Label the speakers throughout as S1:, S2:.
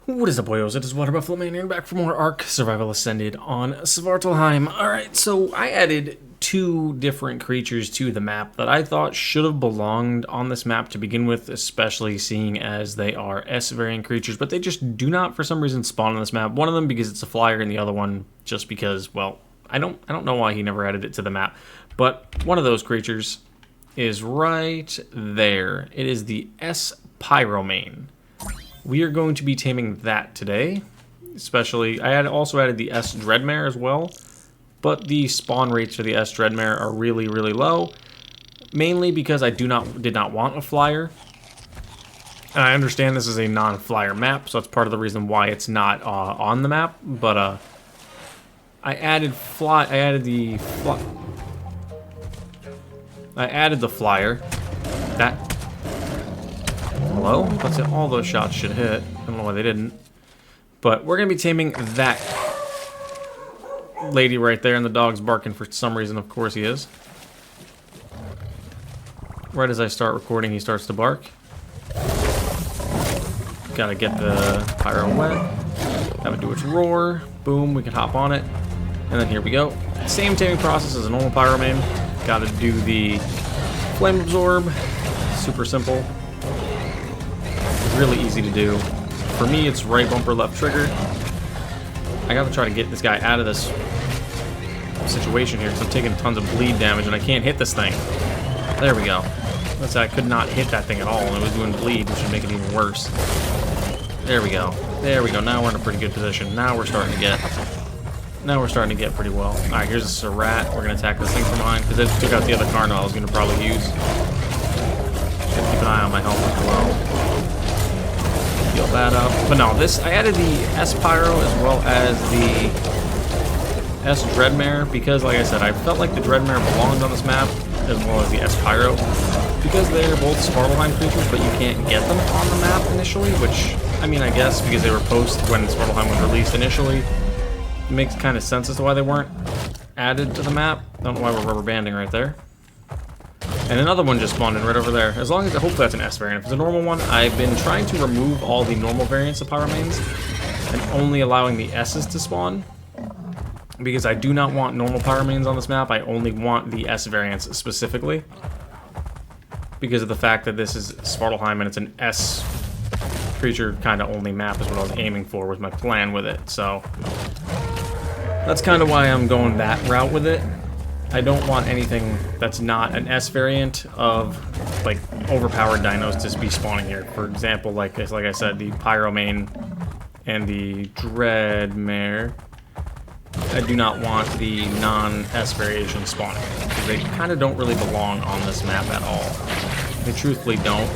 S1: What is up, boyos? It is WorldBuff here, back for more Ark Survival Ascended on Svartalfheim. Alright, so I added two different creatures to the map that I thought should have belonged on this map to begin with, especially seeing as they are S-variant creatures, but they just do not, for some reason, spawn on this map. One of them because it's a flyer, and the other one just because, well, I don't know why he never added it to the map. But one of those creatures is right there. It is the S-Pyromane. We are going to be taming that today, especially, I had also added the S-Dreadmare as well, but the spawn rates for the S-Dreadmare are really, really low, mainly because I did not want a flyer, and I understand this is a non-flyer map, so that's part of the reason why it's not on the map, but I added the flyer, that. Hello? That's it. All those shots should hit. I don't know why they didn't. But we're going to be taming that lady right there, and the dog's barking for some reason. Of course he is. Right as I start recording, he starts to bark. Gotta get the pyro wet. Have it do its roar. Boom, we can hop on it. And then here we go. Same taming process as a normal pyromane. Gotta do the flame absorb. Super simple. Really easy to do. For me, it's right bumper, left trigger. I gotta try to get this guy out of this situation here, because I'm taking tons of bleed damage and I can't hit this thing. There we go. I could not hit that thing at all, and it was doing bleed, which would make it even worse. There we go. There we go. Now we're in a pretty good position. Now we're starting to get pretty well. Alright, here's a Surat. We're gonna attack this thing from behind, because it took out the other Carno I was gonna probably use. Gotta keep an eye on my health as well. Heal that up. But no, I added the S-Pyro as well as the S-Dreadmare because, like I said, I felt like the Dreadmare belonged on this map as well as the S-Pyro because they're both Svartalfheim creatures, but you can't get them on the map initially, which, I mean, I guess because they were post when Svartalfheim was released initially, it makes kind of sense as to why they weren't added to the map. I don't know why we're rubber banding right there. And another one just spawned in right over there. As long as, hopefully that's an S variant. If it's a normal one, I've been trying to remove all the normal variants of pyromanes and only allowing the S's to spawn. Because I do not want normal pyromanes on this map, I only want the S variants specifically. Because of the fact that this is Svartalfheim and it's an S creature kind of only map is what I was aiming for, was my plan with it. So that's kind of why I'm going that route with it. I don't want anything that's not an S variant of, like, overpowered dinos to be spawning here. For example, like I said, the Pyromane and the Dreadmare. I do not want the non-S variation spawning, because they kind of don't really belong on this map at all. They truthfully don't,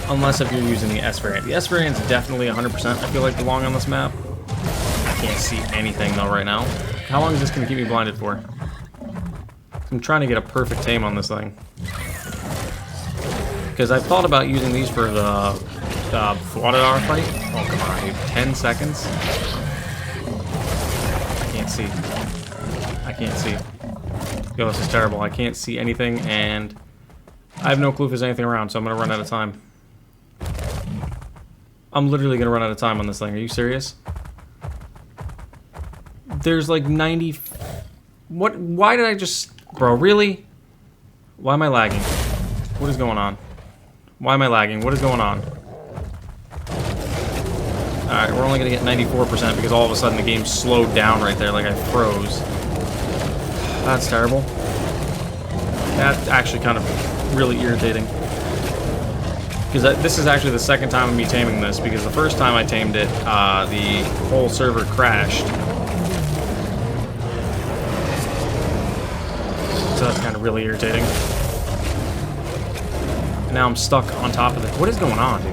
S1: unless if you're using the S variant. The S variant's definitely 100% I feel like belong on this map. I can't see anything though right now. How long is this going to keep me blinded for? I'm trying to get a perfect tame on this thing. Because I've thought about using these for the Water fight. Oh, come on, dude. 10 seconds? I can't see. I can't see. Yo, this is terrible. I can't see anything, and I have no clue if there's anything around, so I'm going to run out of time. I'm literally going to run out of time on this thing. Are you serious? There's like 90... What? Why did I just... Bro, really? Why am I lagging? What is going on? Why am I lagging? What is going on? Alright, we're only going to get 94% because all of a sudden the game slowed down right there like I froze. That's terrible. That's actually kind of really irritating. Because this is actually the second time I'm taming this, because the first time I tamed it, the whole server crashed. So that's kind of really irritating. And now I'm stuck on top of it. What is going on, dude?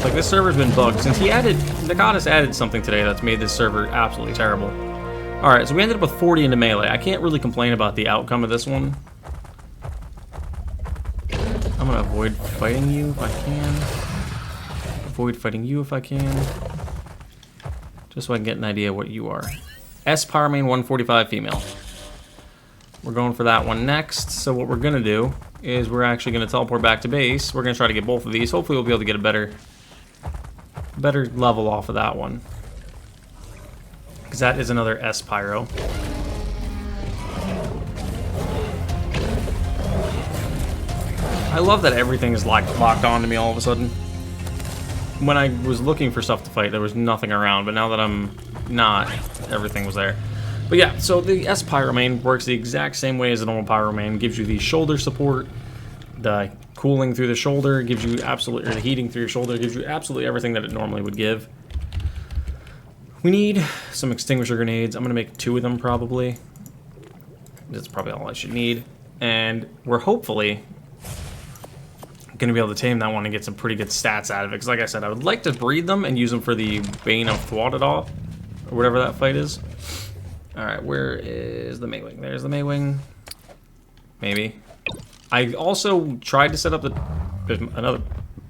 S1: Like, this server's been bugged. Since the goddess added something today that's made this server absolutely terrible. Alright, so we ended up with 40 into melee. I can't really complain about the outcome of this one. I'm gonna avoid fighting you if I can. Avoid fighting you if I can. Just so I can get an idea what you are. S Pyromane 145 female. We're going for that one next. So what we're going to do is we're actually going to teleport back to base. We're going to try to get both of these. Hopefully we'll be able to get a better better level off of that one. Because that is another S pyro. I love that everything is like locked on to me all of a sudden. When I was looking for stuff to fight, there was nothing around, but now that I'm not, everything was there. But yeah, so the S pyromane works the exact same way as a normal pyromane. Gives you the shoulder support, the cooling through the shoulder, gives you absolutely, or the heating through your shoulder, gives you absolutely everything that it normally would give. We need some extinguisher grenades. I'm gonna make 2 of them probably. That's probably all I should need. And we're hopefully gonna be able to tame that one and get some pretty good stats out of it. Because like I said, I would like to breed them and use them for the Bane of Thwadaw, or whatever that fight is. Alright, where is the Maywing? There's the Maywing. Maybe. I also tried to set up the... There's another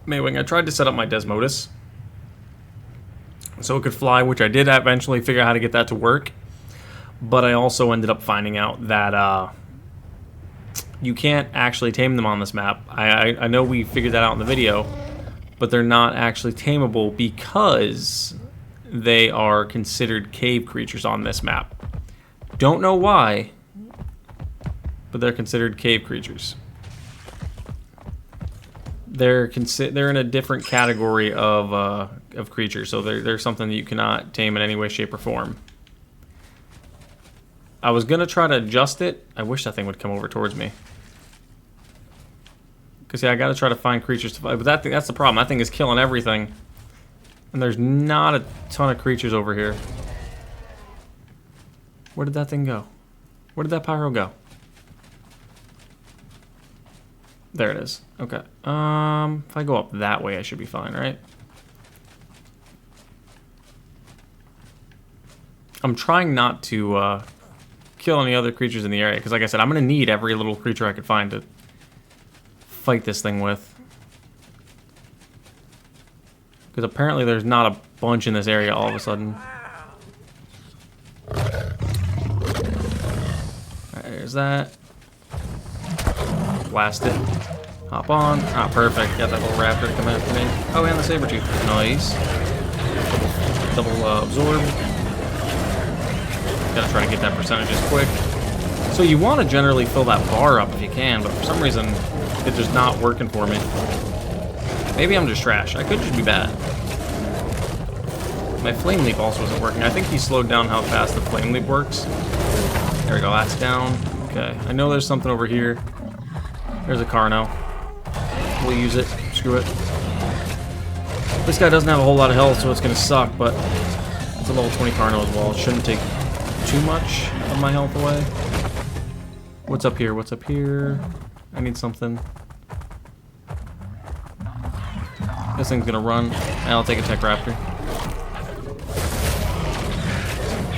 S1: Maywing. I tried to set up my Desmodus so it could fly, which I did eventually figure out how to get that to work. But I also ended up finding out that you can't actually tame them on this map. I know we figured that out in the video, but they're not actually tameable because they are considered cave creatures on this map. Don't know why, but they're considered cave creatures. They're in a different category of creatures, so they're something that you cannot tame in any way, shape, or form. I was gonna try to adjust it. I wish that thing would come over towards me. Cause yeah, I gotta try to find creatures to fight, but that's the problem. That thing is killing everything, and there's not a ton of creatures over here. Where did that thing go? Where did that pyro go? There it is. Okay. If I go up that way, I should be fine, right? I'm trying not to kill any other creatures in the area, because like I said, I'm going to need every little creature I could find to fight this thing with. Because apparently there's not a bunch in this area all of a sudden. Alright, there's that. Blast it. Hop on. Ah, perfect. Got that little raptor to come after me. Oh, and the saber-tooth. Nice. Double absorb. Gotta try to get that percentages quick. So you want to generally fill that bar up if you can, but for some reason it's just not working for me. Maybe I'm just trash. I could just be bad. My flame leap also isn't working. I think he slowed down how fast the flame leap works. There we go. That's down. Okay. I know there's something over here. There's a Carno. We'll use it. Screw it. This guy doesn't have a whole lot of health, so it's going to suck, but it's a level 20 Carno as well. It shouldn't take too much of my health away. What's up here? What's up here? I need something. This thing's going to run. I'll take a Tech Raptor.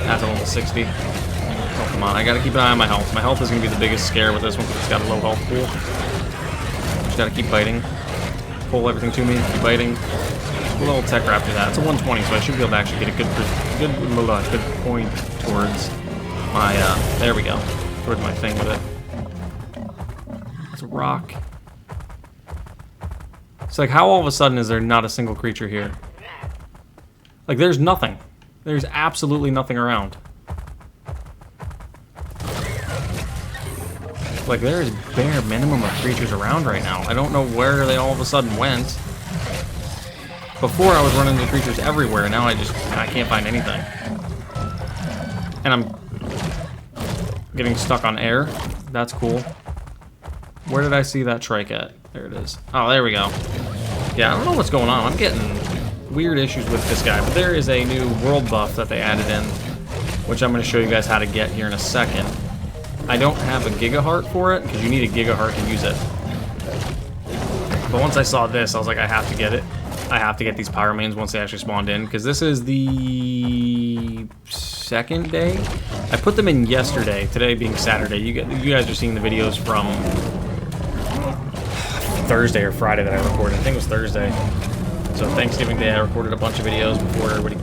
S1: That's a level 60. Oh, come on. I got to keep an eye on my health. My health is going to be the biggest scare with this one because it's got a low health pool. Just gotta keep biting. Pull everything to me, keep biting. A little Tech Raptor that. It's a 120, so I should be able to actually get a good point towards my, there we go. Towards my thing with it. It's a rock. It's like, how all of a sudden is there not a single creature here? Like, there's nothing. There's absolutely nothing around. Like, there is bare minimum of creatures around right now. I don't know where they all of a sudden went. Before I was running into creatures everywhere, now I can't find anything. And I'm getting stuck on air. That's cool. Where did I see that trike at? There it is. Oh, there we go. Yeah, I don't know what's going on. I'm getting weird issues with this guy, but there is a new WorldBuff that they added in, which I'm going to show you guys how to get here in a second. I don't have a Giga Heart for it, because you need a Giga Heart to use it. But once I saw this, I was like, I have to get it. I have to get these pyromanes once they actually spawned in, because this is the second day. I put them in yesterday, today being Saturday. You guys are seeing the videos from Thursday or Friday that I recorded. I think it was Thursday. So Thanksgiving Day, I recorded a bunch of videos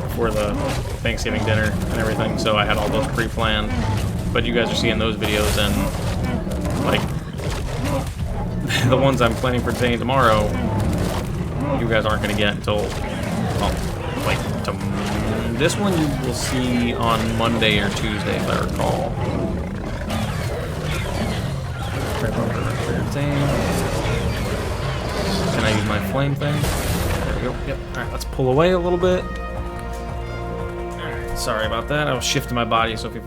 S1: before the Thanksgiving dinner and everything, so I had all those pre-planned. But you guys are seeing those videos, and like the ones I'm planning for today and tomorrow, you guys aren't going to get until, well, like, this one you will see on Monday or Tuesday, if I recall. Can I use my flame thing? There we go. Yep. Alright, let's pull away a little bit. Alright, sorry about that. I was shifting my body, so if you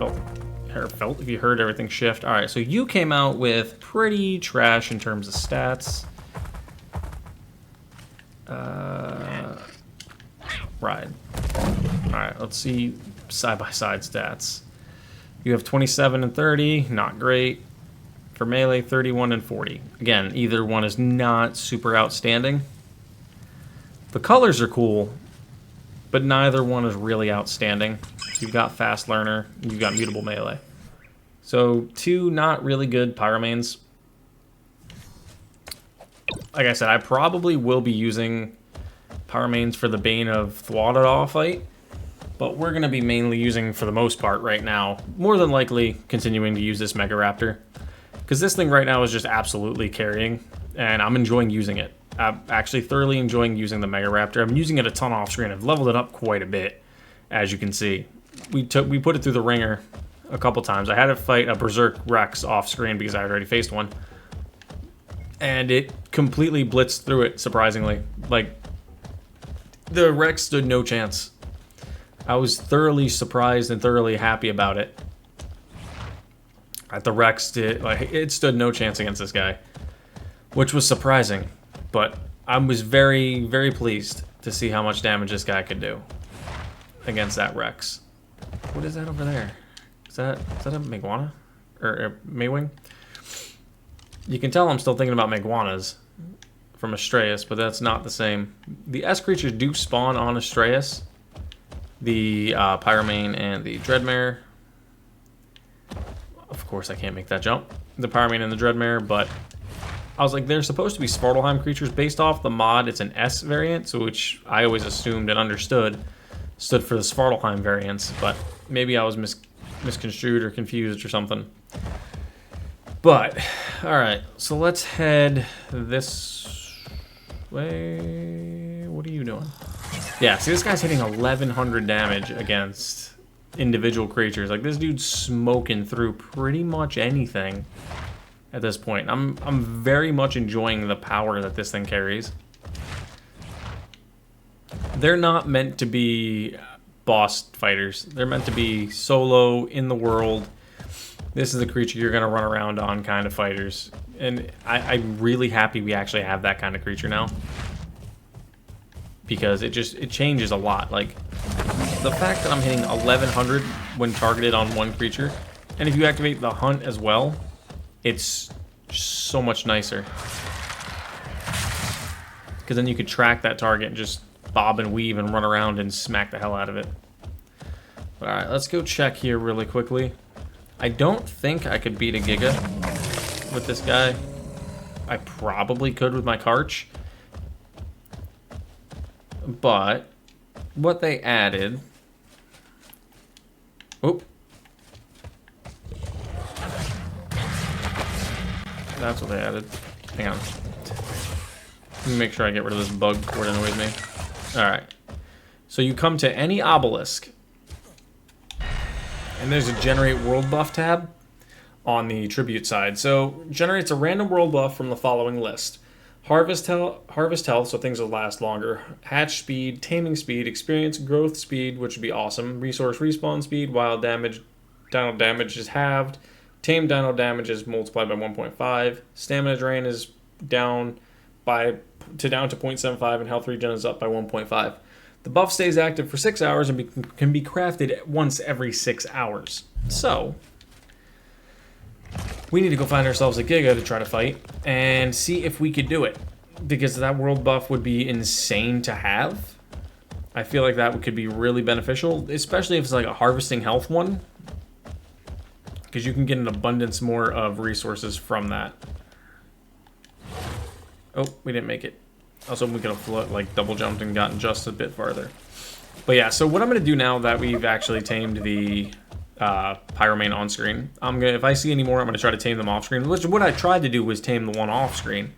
S1: if you heard everything shift. Alright, so you came out with pretty trash in terms of stats. Ride. Alright, let's see side-by-side stats. You have 27 and 30, not great. For melee, 31 and 40. Again, either one is not super outstanding. The colors are cool, but neither one is really outstanding. You've got fast learner, you've got mutable melee. So, two not really good pyromanes. Like I said, I probably will be using pyromanes for the Bane of Svartalfheim fight, but we're going to be mainly using, for the most part right now, more than likely continuing to use this Mega Raptor. Because this thing right now is just absolutely carrying, and I'm enjoying using it. I'm actually thoroughly enjoying using the Mega Raptor. I'm using it a ton off screen. I've leveled it up quite a bit, as you can see. We put it through the ringer a couple times. I had to fight a Berserk Rex off screen because I had already faced one. And it completely blitzed through it, surprisingly. Like, the Rex stood no chance. I was thoroughly surprised and thoroughly happy about it. The Rex it stood no chance against this guy, which was surprising, but I was very, very pleased to see how much damage this guy could do against that Rex. What is that over there? Is that a Meguana? Or Maywing? You can tell I'm still thinking about Meguanas from Astraeus, but that's not the same. The S creatures do spawn on Astraeus. The Pyromane and the Dreadmare. Of course, I can't make that jump. The Pyromane and the Dreadmare, but I was like, they're supposed to be Svartalfheim creatures based off the mod. It's an S variant, so which I always assumed and understood stood for the Svartalfheim variants, but maybe I was misconstrued or confused or something. But, alright, so let's head this way. What are you doing? Yeah, see, this guy's hitting 1100 damage against individual creatures. Like, this dude's smoking through pretty much anything at this point. I'm very much enjoying the power that this thing carries. They're not meant to be boss fighters. They're meant to be solo, in the world. This is the creature you're going to run around on kind of fighters. And I'm really happy we actually have that kind of creature now. Because it changes a lot. Like, the fact that I'm hitting 1100 when targeted on one creature, and if you activate the hunt as well, it's so much nicer. Because then you could track that target and just bob and weave and run around and smack the hell out of it. But alright, let's go check here really quickly. I don't think I could beat a Giga with this guy. I probably could with my Carch. But what they added... Oop. That's what they added. Hang on. Let me make sure I get rid of this bug before it annoys me. Alright. So you come to any obelisk, and there's a generate world buff tab on the tribute side. So generates a random world buff from the following list. Harvest health, so things will last longer. Hatch speed, taming speed, experience growth speed, which would be awesome. Resource respawn speed, wild damage, dino damage is halved. Tame dino damage is multiplied by 1.5. Stamina drain is down to 0.75, and health regen is up by 1.5. The buff stays active for 6 hours and can be crafted once every 6 hours. So we need to go find ourselves a Giga to try to fight and see if we could do it, because that world buff would be insane to have. I feel like that could be really beneficial, especially if it's like a harvesting health one, because you can get an abundance more of resources from that. Oh, we didn't make it. I was hoping we could have like double jumped and gotten just a bit farther. But yeah, so what I'm going to do now that we've actually tamed the Pyromane on screen, if I see any more, I'm going to try to tame them off screen. Which what I tried to do was tame the one off screen,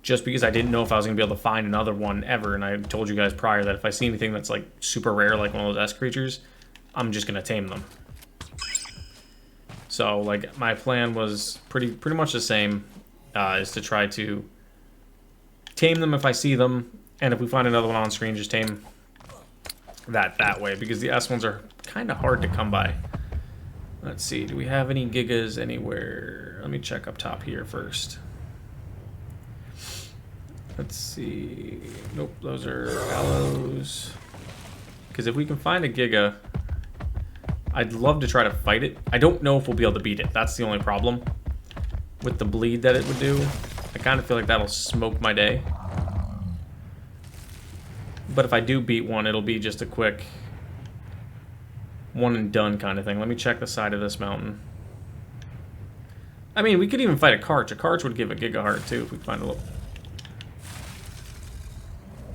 S1: just because I didn't know if I was going to be able to find another one ever, and I told you guys prior that if I see anything that's like super rare, like one of those S creatures, I'm just going to tame them. So, like, my plan was pretty much the same, is to try to tame them if I see them, and if we find another one on screen, just tame that way, because the S ones are kind of hard to come by. Let's see, do we have any Gigas anywhere? Let me check up top here first. Let's see. Nope, those are aloes. Because if we can find a Giga, I'd love to try to fight it. I don't know if we'll be able to beat it. That's the only problem with the bleed that it would do. I kind of feel like that'll smoke my day. But if I do beat one, it'll be just a quick one and done kind of thing. Let me check the side of this mountain. I mean, we could even fight a Carch. A Carch would give a Giga Heart too if we find a little...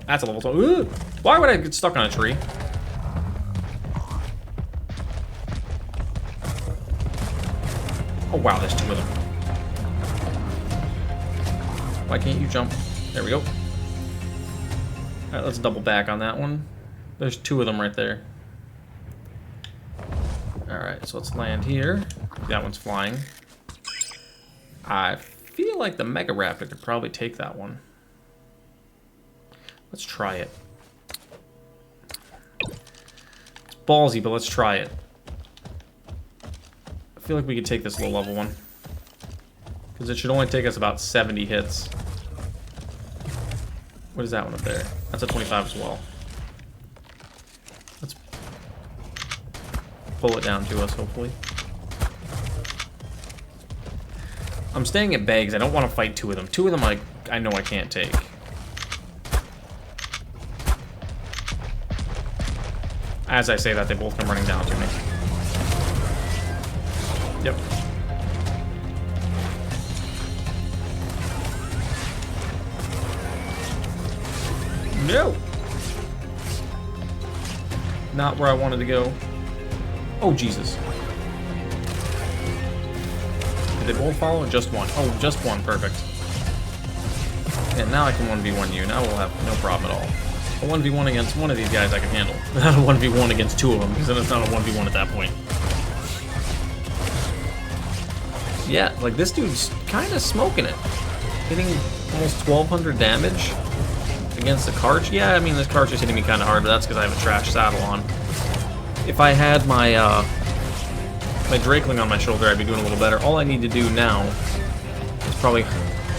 S1: That's a level 12. Ooh! Why would I get stuck on a tree? Oh wow, there's two of them. Why can't you jump? There we go. Alright, let's double back on that one. There's two of them right there. Alright, so let's land here. That one's flying. I feel like the Mega Raptor could probably take that one. Let's try it. It's ballsy, but let's try it. I feel like we could take this low level one. Because it should only take us about 70 hits. What is that one up there? That's a 25 as well. Let's pull it down to us, hopefully. I'm staying at bay because I don't want to fight two of them. Two of them I know I can't take. As I say that, they both come running down to me. Yep. No! Not where I wanted to go. Oh, Jesus. Did they both follow? Just one. Oh, just one. Perfect. And now I can 1v1 you. Now we'll have no problem at all. A 1v1 against one of these guys I can handle. Not a 1v1 against two of them, because then it's not a 1v1 at that point. Yeah, like this dude's kind of smoking it. Hitting almost 1200 damage against the Carch. Yeah, I mean, this Carch is hitting me kind of hard, but that's because I have a trash saddle on. If I had my my Drakeling on my shoulder, I'd be doing a little better. All I need to do now is probably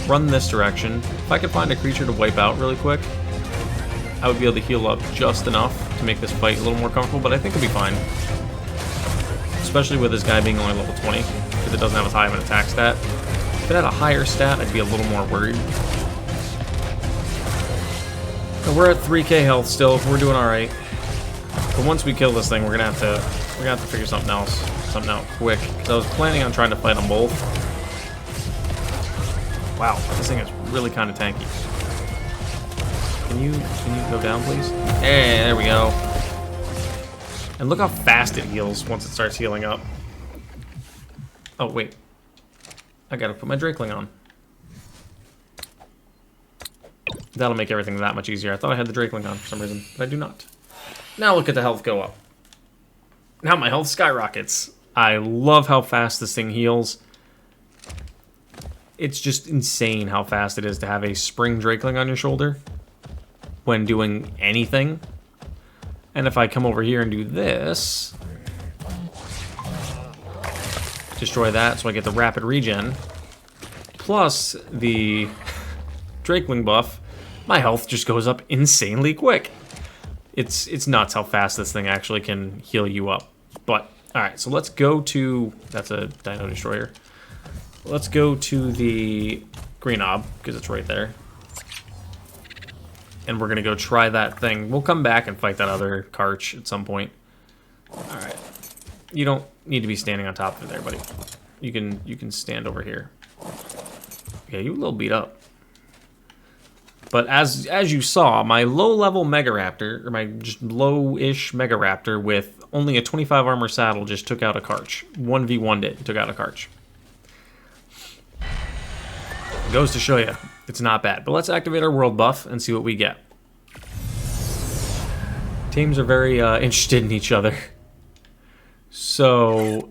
S1: run this direction. If I could find a creature to wipe out really quick, I would be able to heal up just enough to make this fight a little more comfortable, but I think it'll be fine. Especially with this guy being only level 20, because it doesn't have as high of an attack stat. If it had a higher stat, I'd be a little more worried. And we're at 3k health still, we're doing alright. But once we kill this thing, we're gonna have to figure something out quick. Because I was planning on trying to fight them both. Wow, this thing is really kind of tanky. Can you go down, please? Hey, there we go. And look how fast it heals once it starts healing up. Oh, wait. I gotta put my Drakeling on. That'll make everything that much easier. I thought I had the Drakeling on for some reason, but I do not. Now look at the health go up. Now my health skyrockets. I love how fast this thing heals. It's just insane how fast it is to have a spring Drakeling on your shoulder when doing anything. And if I come over here and do this, destroy that so I get the rapid regen, plus the Drakeling buff, my health just goes up insanely quick. It's nuts how fast this thing actually can heal you up. But, alright, so let's go to... That's a Dino Destroyer. Let's go to the green ob, because it's right there. And we're going to go try that thing. We'll come back and fight that other Carch at some point. Alright. You don't need to be standing on top of it there, buddy. You can stand over here. Yeah, you a little beat up. But as you saw, my low-level Mega Raptor, or my just low-ish Mega Raptor with only a 25 armor saddle just took out a Carch. 1v1'd it, took out a Carch. Goes to show you. It's not bad. But let's activate our world buff and see what we get. Tames are very interested in each other. So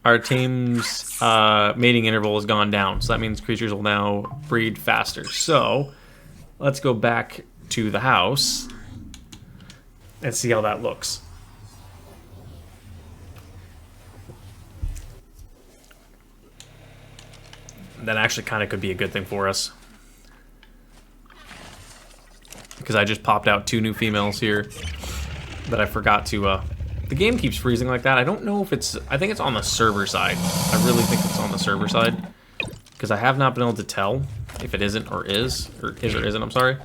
S1: our Tames mating interval has gone down. So that means creatures will now breed faster. So let's go back to the house and see how that looks. That actually kind of could be a good thing for us. Because I just popped out 2 new females here that I forgot to... the game keeps freezing like that. I don't know if it's... I think it's on the server side. I really think it's on the server side. Because I have not been able to tell if it isn't or is. Or is or isn't, I'm sorry.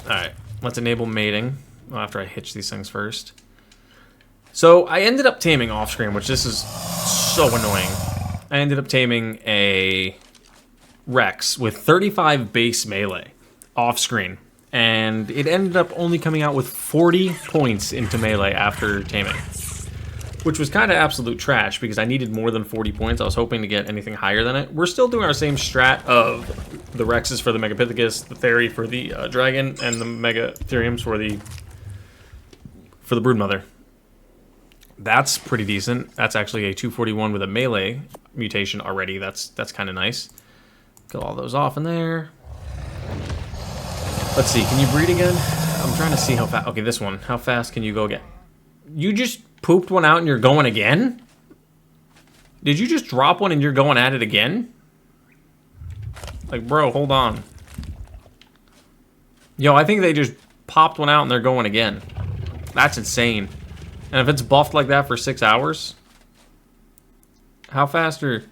S1: Alright, let's enable mating. Well, after I hitch these things first. So, I ended up taming off-screen, which this is so annoying. I ended up taming a Rex with 35 base melee off-screen. And it ended up only coming out with 40 points into melee after taming. Which was kind of absolute trash because I needed more than 40 points. I was hoping to get anything higher than it. We're still doing our same strat of the Rexes for the Megapithecus, the Fairy for the Dragon, and the Megatheriums for the Broodmother. That's pretty decent. That's actually a 241 with a melee mutation already. That's kind of nice. Kill all those off in there. Let's see, can you breed again? I'm trying to see how fast... Okay, this one. How fast can you go again? You just pooped one out and you're going again? Did you just drop one and you're going at it again? Like, bro, hold on. Yo, I think they just popped one out and they're going again. That's insane. And if it's buffed like that for 6 hours... How fast are...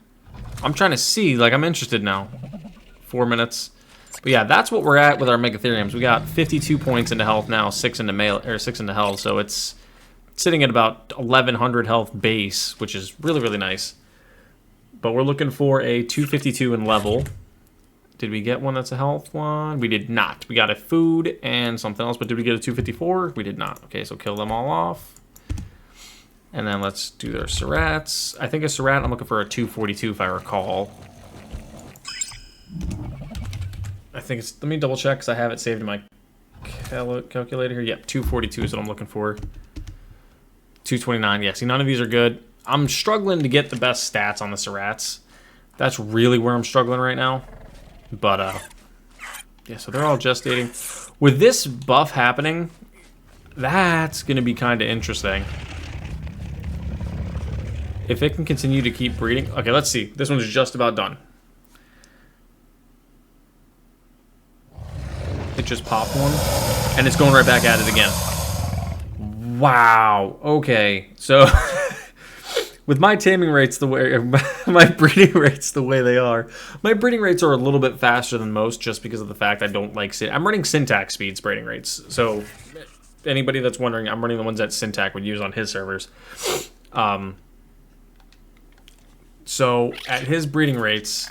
S1: I'm trying to see, like, I'm interested now. 4 minutes. But yeah, that's what we're at with our Megatheriums. We got 52 points into health now, 6 into melee, or 6 into health, so it's sitting at about 1100 health base, which is really, really nice. But we're looking for a 252 in level. Did we get one that's a health one? We did not. We got a food and something else, but did we get a 254? We did not. Okay, so kill them all off. And then let's do their Surats. I think a Surat, I'm looking for a 242 if I recall. I think it's, let me double check because I have it saved in my calculator here. Yep, 242 is what I'm looking for. 229, yeah, see, none of these are good. I'm struggling to get the best stats on the Surats. That's really where I'm struggling right now. But, yeah, so they're all gestating. With this buff happening, that's going to be kind of interesting. If it can continue to keep breeding... Okay, let's see. This one's just about done. It just popped one, and it's going right back at it again. Wow. Okay, so... with my taming rates the way... my breeding rates the way they are, my breeding rates are a little bit faster than most just because of the fact I don't like... I'm running Syntax speeds breeding rates. So, anybody that's wondering, I'm running the ones that Syntax would use on his servers. So, at his breeding rates,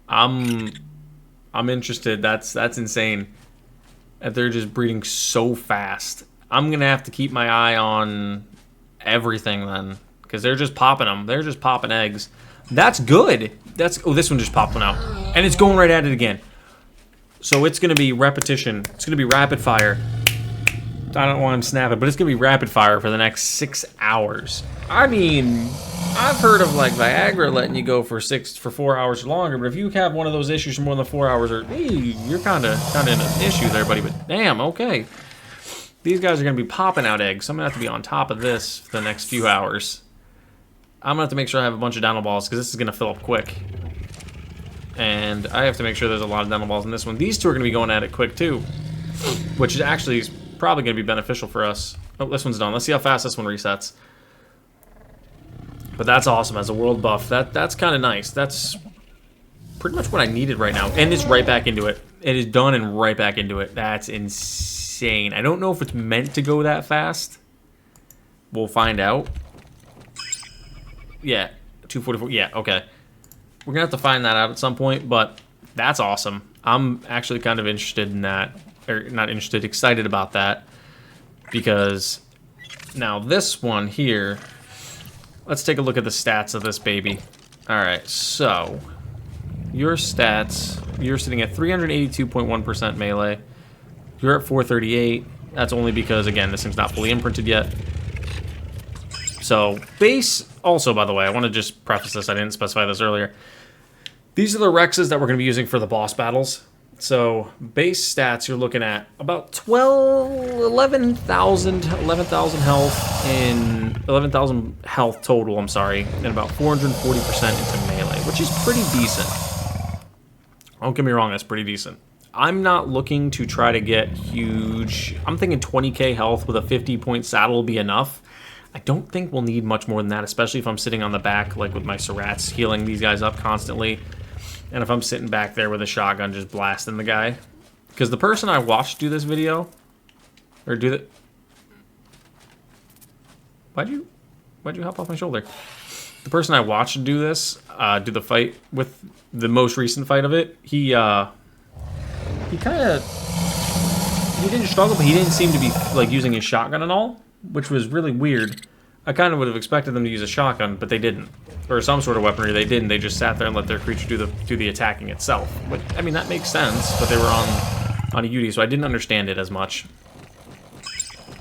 S1: I'm interested. That's insane. That they're just breeding so fast. I'm gonna have to keep my eye on everything then, because they're just popping them. They're just popping eggs. That's good. Oh, this one just popped one out, and it's going right at it again. So it's gonna be repetition. It's gonna be rapid fire. I don't want to snap it, but it's going to be rapid fire for the next 6 hours. I mean, I've heard of, like, Viagra letting you go for 4 hours or longer, but if you have one of those issues for more than 4 hours, or hey, you're kind of in an issue there, buddy, but damn, okay. These guys are going to be popping out eggs, so I'm going to have to be on top of this for the next few hours. I'm going to have to make sure I have a bunch of Dino balls, because this is going to fill up quick. And I have to make sure there's a lot of Dino balls in this one. These two are going to be going at it quick, too, which is actually... probably going to be beneficial for us. Oh, this one's done. Let's see how fast this one resets. But that's awesome as a world buff. That's kind of nice. That's pretty much what I needed right now. And it's right back into it. It is done and right back into it. That's insane. I don't know if it's meant to go that fast. We'll find out. Yeah, 244. Yeah, okay. We're going to have to find that out at some point, but that's awesome. I'm actually kind of interested in that. Or not interested, excited about that, because now this one here, let's take a look at the stats of this baby. Alright, so your stats, you're sitting at 382.1% melee. You're at 438. That's only because, again, this thing's not fully imprinted yet. So, base, also, by the way, I want to just preface this, I didn't specify this earlier. These are the Rexes that we're going to be using for the boss battles. So, base stats, you're looking at about 11,000 health in 11,000 health total, I'm sorry, and about 440% into melee, which is pretty decent. Don't get me wrong, that's pretty decent. I'm not looking to try to get huge. I'm thinking 20k health with a 50-point saddle will be enough. I don't think we'll need much more than that, especially if I'm sitting on the back, like with my Syrats, healing these guys up constantly. And if I'm sitting back there with a shotgun just blasting the guy. Because the person I watched do this video, or do that... Why'd you hop off my shoulder? The person I watched do this, do the fight with the most recent fight of it, he kind of... He didn't struggle, but he didn't seem to be like using his shotgun and all, which was really weird. I kind of would have expected them to use a shotgun, but they didn't. Or some sort of weaponry, they didn't. They just sat there and let their creature do the attacking itself. But, I mean, that makes sense, but they were on a UD, so I didn't understand it as much.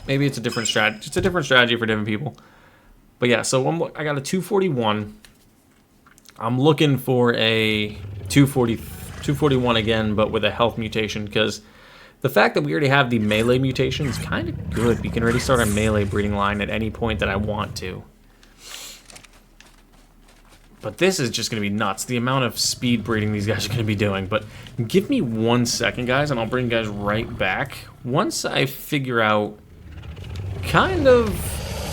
S1: Maybe it's a different strategy. It's a different strategy for different people. But yeah, so I got a 241. I'm looking for a 241 again, but with a health mutation, because the fact that we already have the melee mutation is kind of good. We can already start a melee breeding line at any point that I want to. But this is just going to be nuts, the amount of speed breeding these guys are going to be doing. But give me 1 second, guys, and I'll bring you guys right back. Once I figure out kind of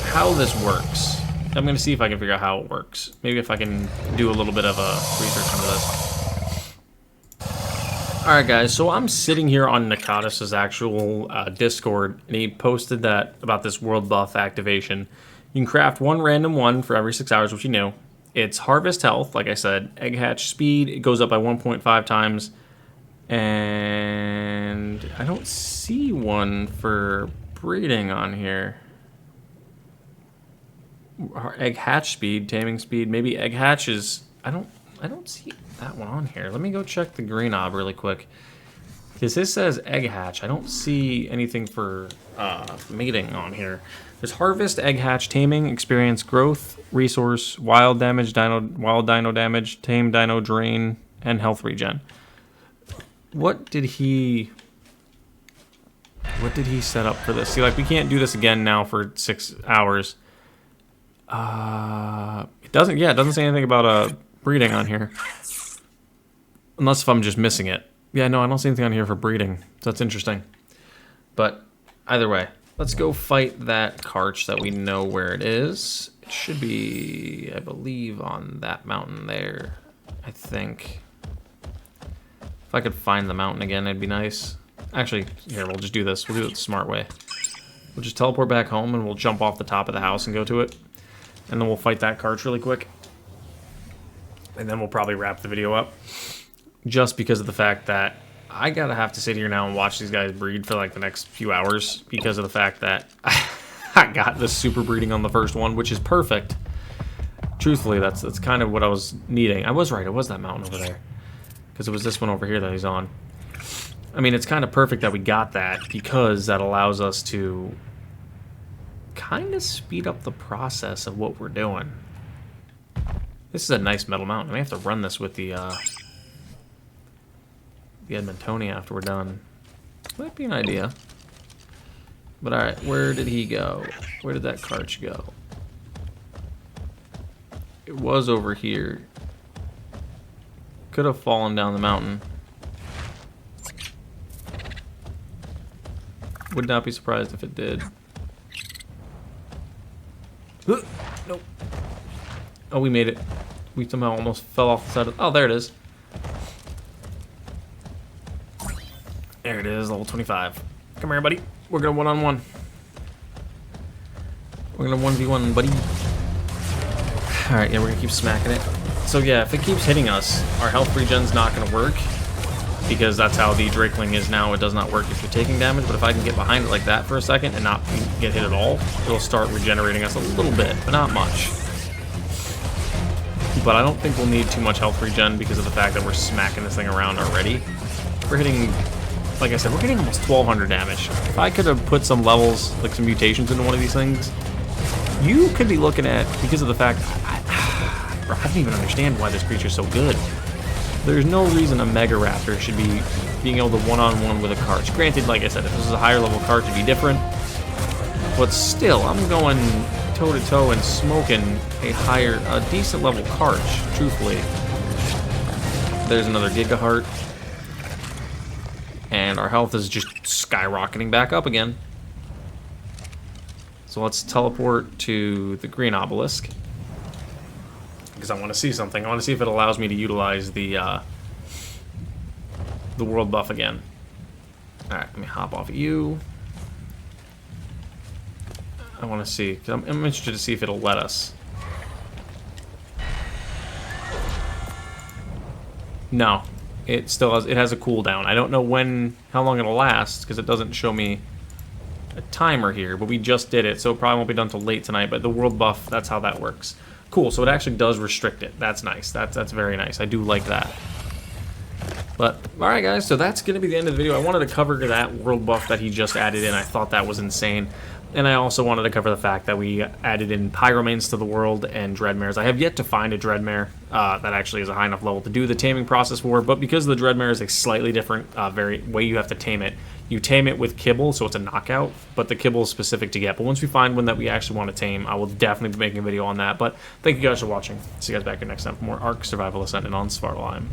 S1: how this works. I'm going to see if I can figure out how it works. Maybe if I can do a little bit of research into this. Alright guys, so I'm sitting here on Nakatis' actual Discord, and he posted that about this WorldBuff activation. You can craft 1 random 1 for every 6 hours, which you knew. It's harvest health, like I said, egg hatch speed, it goes up by 1.5 times, and I don't see one for breeding on here. Egg hatch speed, taming speed, maybe egg hatch is, I don't see that one on here. Let me go check the green knob really quick, because this says egg hatch. I don't see anything for mating on here. There's harvest, egg hatch, taming, experience, growth, resource, wild damage, wild dino damage, tame dino drain, and health regen. What did he set up for this? See, like, we can't do this again now for 6 hours. It doesn't say anything about breeding on here. Unless if I'm just missing it. Yeah, no, I don't see anything on here for breeding. So that's interesting. But either way, let's go fight that Carch that we know where it is. It should be, I believe, on that mountain there. I think. If I could find the mountain again, it'd be nice. Actually, here, we'll just do this. We'll do it the smart way. We'll just teleport back home and we'll jump off the top of the house and go to it. And then we'll fight that Carch really quick. And then we'll probably wrap the video up. Just because of the fact that I gotta have to sit here now and watch these guys breed for like the next few hours. Because of the fact that I got the super breeding on the first one, which is perfect. Truthfully, that's kind of what I was needing. I was right, it was that mountain over there. Because it was this one over here that he's on. I mean, it's kind of perfect that we got that, because that allows us to kind of speed up the process of what we're doing. This is a nice metal mountain. I may have to run this with the Edmontonia after we're done. Might be an idea. But alright, where did he go? Where did that Carch go? It was over here. Could have fallen down the mountain. Would not be surprised if it did. Nope. Oh, we made it. We somehow almost fell off the side of... Oh, there it is. There it is, level 25. Come here, buddy. We're gonna one-on-one. We're gonna 1v1, buddy. Alright, yeah, we're gonna keep smacking it. So yeah, if it keeps hitting us, our health regen's not gonna work. Because that's how the Drakeling is now. It does not work if you're taking damage, but if I can get behind it like that for a second and not get hit at all, it'll start regenerating us a little bit, but not much. but I don't think we'll need too much health regen because of the fact that we're smacking this thing around already. We're hitting, like I said, we're getting almost 1,200 damage. If I could have put some levels, like some mutations into one of these things, you could be looking at, because of the fact, I don't even understand why this creature's so good. There's no reason a Mega Raptor should be being able to one-on-one with a Carch. Granted, like I said, if this was a higher level Carch, it'd be different. But still, I'm going toe-to-toe and smoking a decent level Carch, truthfully. There's another Giga Heart. And our health is just skyrocketing back up again. So let's teleport to the green obelisk. Because I want to see something. I want to see if it allows me to utilize the WorldBuff again. Alright, let me hop off of you. I want to see, because I'm interested to see if it'll let us. No. It still has a cooldown. I don't know how long it'll last, because it doesn't show me a timer here, but we just did it, so it probably won't be done till late tonight, but the WorldBuff, that's how that works. Cool, so it actually does restrict it. That's nice. That's very nice. I do like that. But, alright guys, so that's going to be the end of the video. I wanted to cover that WorldBuff that he just added in. I thought that was insane. And I also wanted to cover the fact that we added in pyromanes to the world and dreadmares. I have yet to find a dreadmare that actually is a high enough level to do the taming process for, but because the dreadmare is a slightly different way you have to tame it, you tame it with kibble, so it's a knockout, but the kibble is specific to get. But once we find one that we actually want to tame, I will definitely be making a video on that. But thank you guys for watching. See you guys back here next time for more Ark Survival Ascendant on Svartalfheim.